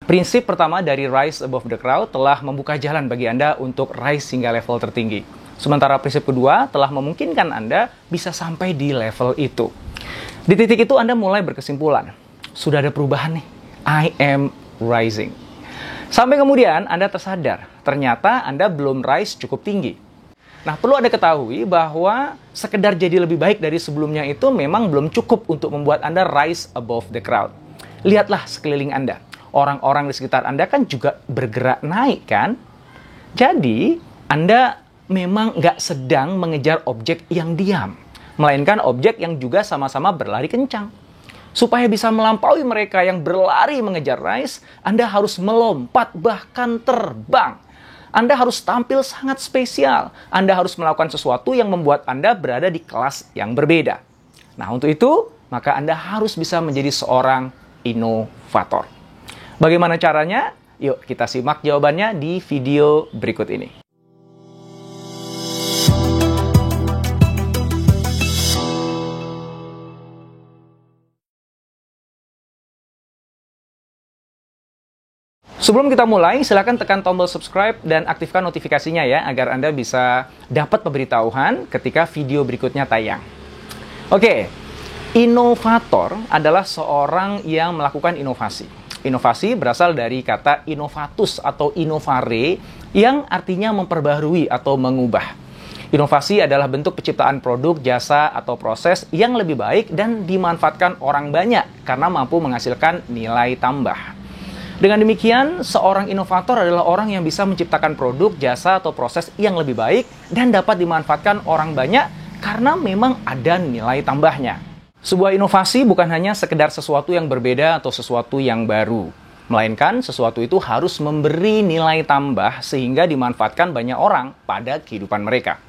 Prinsip pertama dari Rise Above the Crowd telah membuka jalan bagi Anda untuk rise hingga level tertinggi. Sementara prinsip kedua telah memungkinkan Anda bisa sampai di level itu. Di titik itu Anda mulai berkesimpulan, sudah ada perubahan nih, I am rising. Sampai kemudian Anda tersadar, ternyata Anda belum rise cukup tinggi. Nah, perlu Anda ketahui bahwa sekedar jadi lebih baik dari sebelumnya itu memang belum cukup untuk membuat Anda rise above the crowd. Lihatlah sekeliling Anda. Orang-orang di sekitar Anda kan juga bergerak naik kan? Jadi, Anda memang nggak sedang mengejar objek yang diam, melainkan objek yang juga sama-sama berlari kencang. Supaya bisa melampaui mereka yang berlari mengejar rise, Anda harus melompat bahkan terbang. Anda harus tampil sangat spesial. Anda harus melakukan sesuatu yang membuat Anda berada di kelas yang berbeda. Nah, untuk itu, maka Anda harus bisa menjadi seorang inovator. Bagaimana caranya? Yuk, kita simak jawabannya di video berikut ini. Sebelum kita mulai, silakan tekan tombol subscribe dan aktifkan notifikasinya ya, agar Anda bisa dapat pemberitahuan ketika video berikutnya tayang. Oke, inovator adalah seorang yang melakukan inovasi. Inovasi berasal dari kata innovatus atau innovare, yang artinya memperbaharui atau mengubah. Inovasi adalah bentuk penciptaan produk, jasa, atau proses yang lebih baik dan dimanfaatkan orang banyak karena mampu menghasilkan nilai tambah. Dengan demikian, seorang inovator adalah orang yang bisa menciptakan produk, jasa, atau proses yang lebih baik dan dapat dimanfaatkan orang banyak karena memang ada nilai tambahnya. Sebuah inovasi bukan hanya sekedar sesuatu yang berbeda atau sesuatu yang baru, melainkan sesuatu itu harus memberi nilai tambah sehingga dimanfaatkan banyak orang pada kehidupan mereka.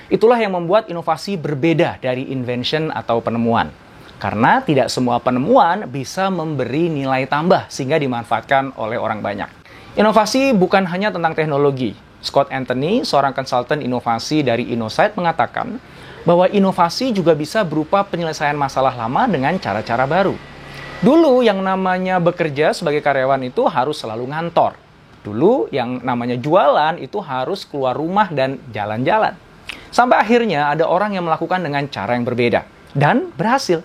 Itulah yang membuat inovasi berbeda dari invention atau penemuan. Karena tidak semua penemuan bisa memberi nilai tambah sehingga dimanfaatkan oleh orang banyak. Inovasi bukan hanya tentang teknologi. Scott Anthony, seorang konsultan inovasi dari Innosight, mengatakan bahwa inovasi juga bisa berupa penyelesaian masalah lama dengan cara-cara baru. Dulu yang namanya bekerja sebagai karyawan itu harus selalu ngantor. Dulu yang namanya jualan itu harus keluar rumah dan jalan-jalan. Sampai akhirnya ada orang yang melakukan dengan cara yang berbeda dan berhasil.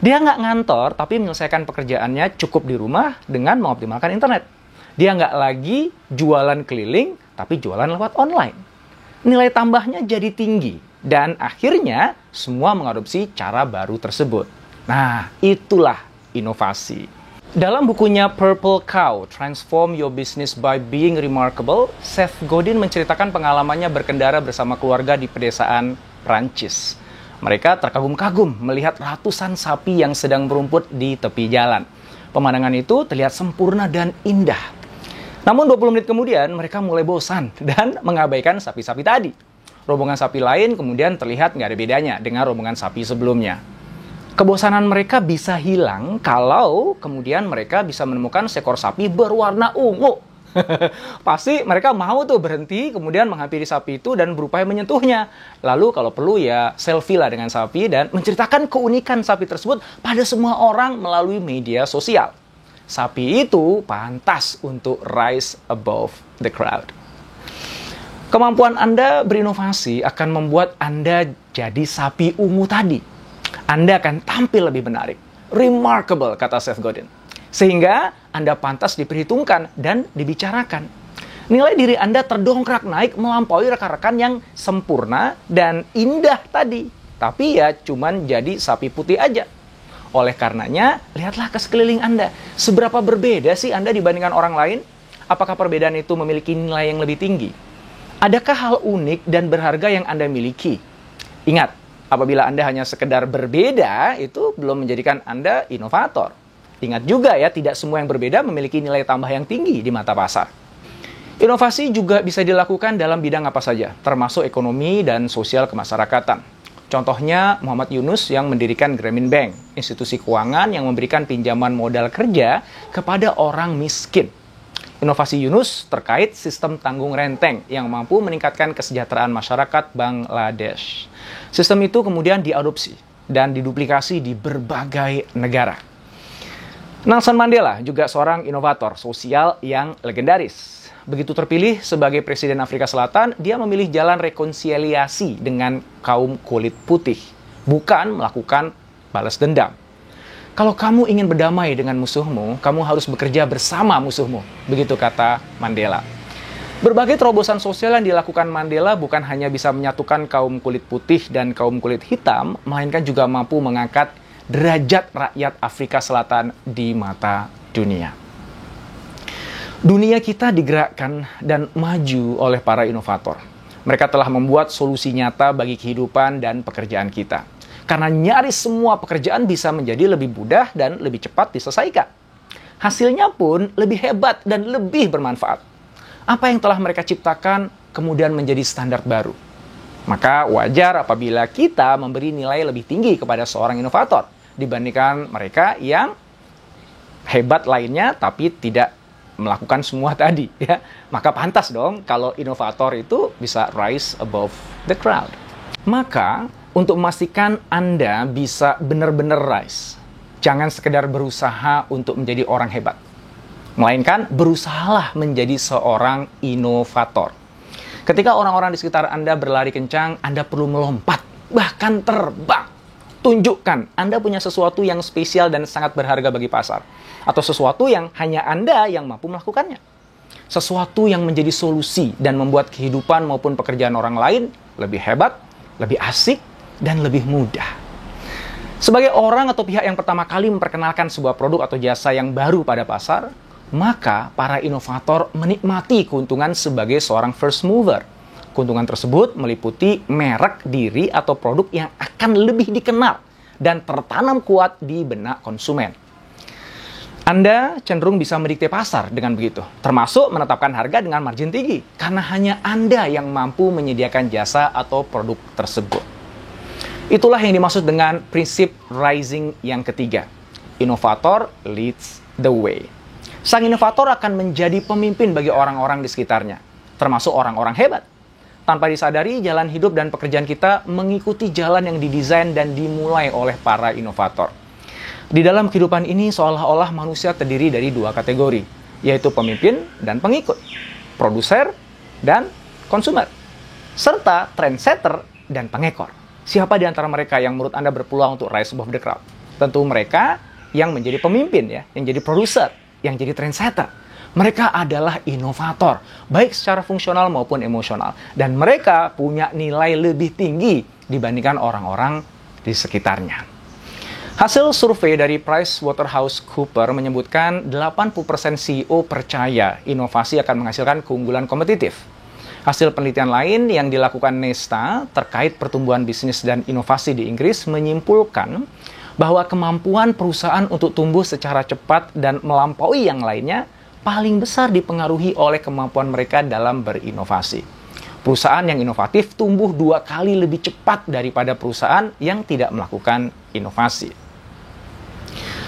Dia nggak ngantor, tapi menyelesaikan pekerjaannya cukup di rumah dengan mengoptimalkan internet. Dia nggak lagi jualan keliling, tapi jualan lewat online. Nilai tambahnya jadi tinggi, dan akhirnya semua mengadopsi cara baru tersebut. Nah, itulah inovasi. Dalam bukunya Purple Cow, Transform Your Business by Being Remarkable, Seth Godin menceritakan pengalamannya berkendara bersama keluarga di pedesaan Prancis. Mereka terkagum-kagum melihat ratusan sapi yang sedang berumput di tepi jalan. Pemandangan itu terlihat sempurna dan indah. Namun 20 menit kemudian mereka mulai bosan dan mengabaikan sapi-sapi tadi. Rombongan sapi lain kemudian terlihat nggak ada bedanya dengan rombongan sapi sebelumnya. Kebosanan mereka bisa hilang kalau kemudian mereka bisa menemukan seekor sapi berwarna ungu. Pasti mereka mau tuh berhenti, kemudian menghampiri sapi itu dan berupaya menyentuhnya. Lalu kalau perlu ya selfie lah dengan sapi dan menceritakan keunikan sapi tersebut pada semua orang melalui media sosial. Sapi itu pantas untuk rise above the crowd. Kemampuan Anda berinovasi akan membuat Anda jadi sapi ungu tadi. Anda akan tampil lebih menarik. Remarkable, kata Seth Godin. Sehingga Anda pantas diperhitungkan dan dibicarakan. Nilai diri Anda terdongkrak naik melampaui rekan-rekan yang sempurna dan indah tadi. Tapi ya cuman jadi sapi putih aja. Oleh karenanya, lihatlah ke sekeliling Anda. Seberapa berbeda sih Anda dibandingkan orang lain? Apakah perbedaan itu memiliki nilai yang lebih tinggi? Adakah hal unik dan berharga yang Anda miliki? Ingat, apabila Anda hanya sekedar berbeda, itu belum menjadikan Anda inovator. Ingat juga ya, tidak semua yang berbeda memiliki nilai tambah yang tinggi di mata pasar. Inovasi juga bisa dilakukan dalam bidang apa saja, termasuk ekonomi dan sosial kemasyarakatan. Contohnya Muhammad Yunus yang mendirikan Grameen Bank, institusi keuangan yang memberikan pinjaman modal kerja kepada orang miskin. Inovasi Yunus terkait sistem tanggung renteng yang mampu meningkatkan kesejahteraan masyarakat Bangladesh. Sistem itu kemudian diadopsi dan diduplikasi di berbagai negara. Nelson Mandela juga seorang inovator sosial yang legendaris. Begitu terpilih sebagai Presiden Afrika Selatan, dia memilih jalan rekonsiliasi dengan kaum kulit putih, bukan melakukan balas dendam. Kalau kamu ingin berdamai dengan musuhmu, kamu harus bekerja bersama musuhmu. Begitu kata Mandela. Berbagai terobosan sosial yang dilakukan Mandela bukan hanya bisa menyatukan kaum kulit putih dan kaum kulit hitam, melainkan juga mampu mengangkat derajat rakyat Afrika Selatan di mata dunia. Dunia kita digerakkan dan maju oleh para inovator. Mereka telah membuat solusi nyata bagi kehidupan dan pekerjaan kita. Karena nyaris semua pekerjaan bisa menjadi lebih mudah dan lebih cepat diselesaikan. Hasilnya pun lebih hebat dan lebih bermanfaat. Apa yang telah mereka ciptakan kemudian menjadi standar baru. Maka wajar apabila kita memberi nilai lebih tinggi kepada seorang inovator dibandingkan mereka yang hebat lainnya tapi tidak melakukan semua tadi, ya. Maka pantas dong kalau inovator itu bisa rise above the crowd. Maka untuk memastikan Anda bisa benar-benar rise, jangan sekedar berusaha untuk menjadi orang hebat, melainkan berusahalah menjadi seorang inovator. Ketika orang-orang di sekitar Anda berlari kencang, Anda perlu melompat, bahkan terbang. Tunjukkan Anda punya sesuatu yang spesial dan sangat berharga bagi pasar. Atau sesuatu yang hanya Anda yang mampu melakukannya. Sesuatu yang menjadi solusi dan membuat kehidupan maupun pekerjaan orang lain lebih hebat, lebih asik, dan lebih mudah. Sebagai orang atau pihak yang pertama kali memperkenalkan sebuah produk atau jasa yang baru pada pasar, maka para inovator menikmati keuntungan sebagai seorang first mover. Keuntungan tersebut meliputi merek diri atau produk yang akan lebih dikenal dan tertanam kuat di benak konsumen. Anda cenderung bisa mendikte pasar dengan begitu, termasuk menetapkan harga dengan margin tinggi, karena hanya Anda yang mampu menyediakan jasa atau produk tersebut. Itulah yang dimaksud dengan prinsip rising yang ketiga. Inovator leads the way. Sang inovator akan menjadi pemimpin bagi orang-orang di sekitarnya, termasuk orang-orang hebat. Tanpa disadari, jalan hidup dan pekerjaan kita mengikuti jalan yang didesain dan dimulai oleh para inovator. Di dalam kehidupan ini, seolah-olah manusia terdiri dari dua kategori, yaitu pemimpin dan pengikut, produser dan konsumer, serta trendsetter dan pengekor. Siapa di antara mereka yang menurut Anda berpeluang untuk rise above the crowd? Tentu mereka yang menjadi pemimpin, ya, yang jadi produser, yang jadi trendsetter. Mereka adalah inovator, baik secara fungsional maupun emosional. Dan mereka punya nilai lebih tinggi dibandingkan orang-orang di sekitarnya. Hasil survei dari PricewaterhouseCoopers menyebutkan 80% CEO percaya inovasi akan menghasilkan keunggulan kompetitif. Hasil penelitian lain yang dilakukan Nesta terkait pertumbuhan bisnis dan inovasi di Inggris menyimpulkan bahwa kemampuan perusahaan untuk tumbuh secara cepat dan melampaui yang lainnya paling besar dipengaruhi oleh kemampuan mereka dalam berinovasi. Perusahaan yang inovatif tumbuh 2 kali lebih cepat daripada perusahaan yang tidak melakukan inovasi.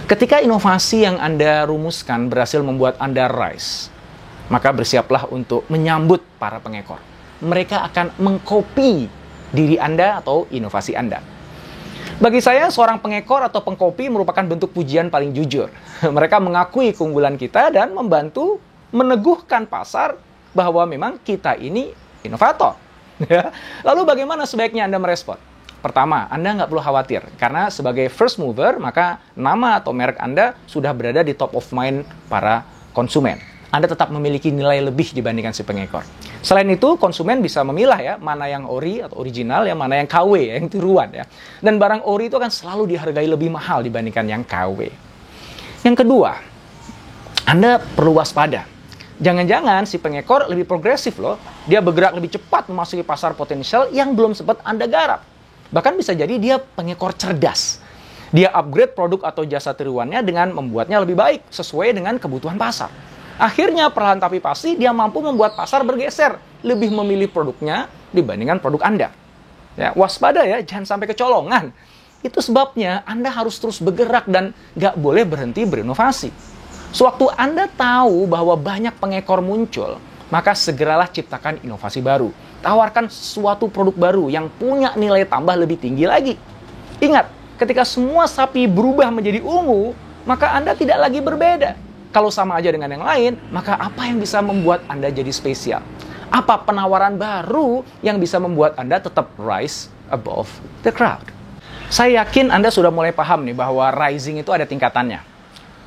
Ketika inovasi yang Anda rumuskan berhasil membuat Anda rise, maka bersiaplah untuk menyambut para pengekor. Mereka akan mengkopi diri Anda atau inovasi Anda. Bagi saya, seorang pengekor atau pengkopi merupakan bentuk pujian paling jujur. Mereka mengakui keunggulan kita dan membantu meneguhkan pasar bahwa memang kita ini inovator. Lalu bagaimana sebaiknya Anda merespon? Pertama, Anda nggak perlu khawatir, karena sebagai first mover, maka nama atau merek Anda sudah berada di top of mind para konsumen. Anda tetap memiliki nilai lebih dibandingkan si pengekor. Selain itu, konsumen bisa memilah ya, mana yang ori atau original, yang mana yang KW, yang tiruan ya. Dan barang ori itu akan selalu dihargai lebih mahal dibandingkan yang KW. Yang kedua, Anda perlu waspada. Jangan-jangan si pengekor lebih progresif loh. Dia bergerak lebih cepat memasuki pasar potensial yang belum sempat Anda garap. Bahkan bisa jadi dia pengekor cerdas. Dia upgrade produk atau jasa tiruannya dengan membuatnya lebih baik sesuai dengan kebutuhan pasar. Akhirnya perlahan tapi pasti dia mampu membuat pasar bergeser, lebih memilih produknya dibandingkan produk Anda. Ya, waspada ya, jangan sampai kecolongan. Itu sebabnya Anda harus terus bergerak dan nggak boleh berhenti berinovasi. Sewaktu Anda tahu bahwa banyak pengekor muncul, maka segeralah ciptakan inovasi baru. Tawarkan suatu produk baru yang punya nilai tambah lebih tinggi lagi. Ingat, ketika semua sapi berubah menjadi ungu, maka Anda tidak lagi berbeda. Kalau sama aja dengan yang lain, maka apa yang bisa membuat Anda jadi spesial? Apa penawaran baru yang bisa membuat Anda tetap rise above the crowd? Saya yakin Anda sudah mulai paham nih bahwa rising itu ada tingkatannya.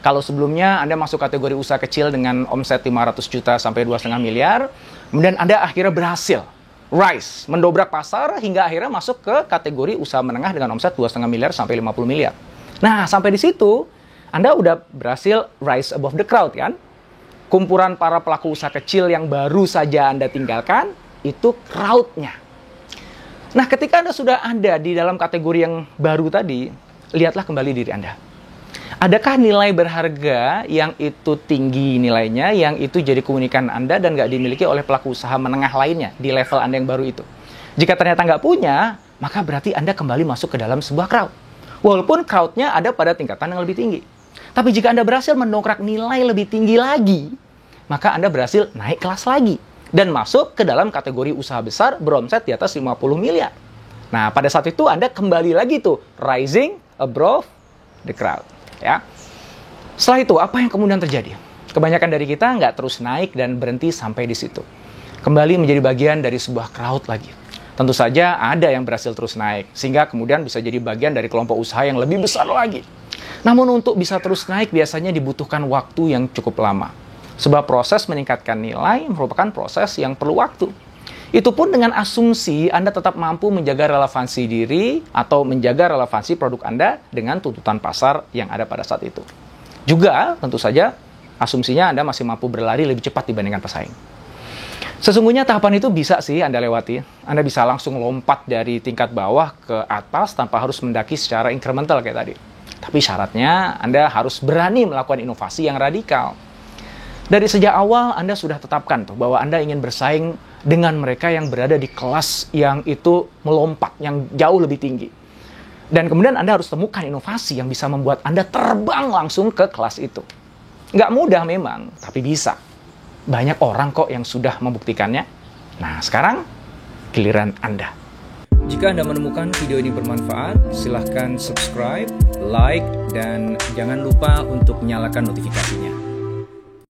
Kalau sebelumnya Anda masuk kategori usaha kecil dengan omset 500 juta sampai 2,5 miliar, kemudian Anda akhirnya berhasil rise, mendobrak pasar hingga akhirnya masuk ke kategori usaha menengah dengan omset 2,5 miliar sampai 50 miliar. Nah, sampai di situ Anda udah berhasil rise above the crowd kan? Kumpulan para pelaku usaha kecil yang baru saja Anda tinggalkan, itu crowd-nya. Nah, ketika Anda sudah ada di dalam kategori yang baru tadi, lihatlah kembali diri Anda. Adakah nilai berharga yang itu tinggi nilainya, yang itu jadi keunikan Anda dan nggak dimiliki oleh pelaku usaha menengah lainnya di level Anda yang baru itu? Jika ternyata nggak punya, maka berarti Anda kembali masuk ke dalam sebuah crowd. Walaupun crowd-nya ada pada tingkatan yang lebih tinggi. Tapi jika Anda berhasil mendongkrak nilai lebih tinggi lagi, maka Anda berhasil naik kelas lagi dan masuk ke dalam kategori usaha besar beromset di atas 50 miliar. Nah, pada saat itu Anda kembali lagi tuh rising above the crowd, ya. Setelah itu, apa yang kemudian terjadi? Kebanyakan dari kita nggak terus naik dan berhenti sampai di situ. Kembali menjadi bagian dari sebuah crowd lagi. Tentu saja ada yang berhasil terus naik, sehingga kemudian bisa jadi bagian dari kelompok usaha yang lebih besar lagi. Namun untuk bisa terus naik biasanya dibutuhkan waktu yang cukup lama. Sebab proses meningkatkan nilai merupakan proses yang perlu waktu. Itu pun dengan asumsi Anda tetap mampu menjaga relevansi diri atau menjaga relevansi produk Anda dengan tuntutan pasar yang ada pada saat itu. Juga tentu saja asumsinya Anda masih mampu berlari lebih cepat dibandingkan pesaing. Sesungguhnya tahapan itu bisa sih Anda lewati. Anda bisa langsung lompat dari tingkat bawah ke atas tanpa harus mendaki secara incremental kayak tadi. Tapi syaratnya Anda harus berani melakukan inovasi yang radikal. Dari sejak awal Anda sudah tetapkan tuh bahwa Anda ingin bersaing dengan mereka yang berada di kelas yang itu melompat, yang jauh lebih tinggi. Dan kemudian Anda harus temukan inovasi yang bisa membuat Anda terbang langsung ke kelas itu. Nggak mudah memang, tapi bisa. Banyak orang kok yang sudah membuktikannya. Nah, sekarang giliran Anda. Jika Anda menemukan video ini bermanfaat, silahkan subscribe, like, dan jangan lupa untuk nyalakan notifikasinya.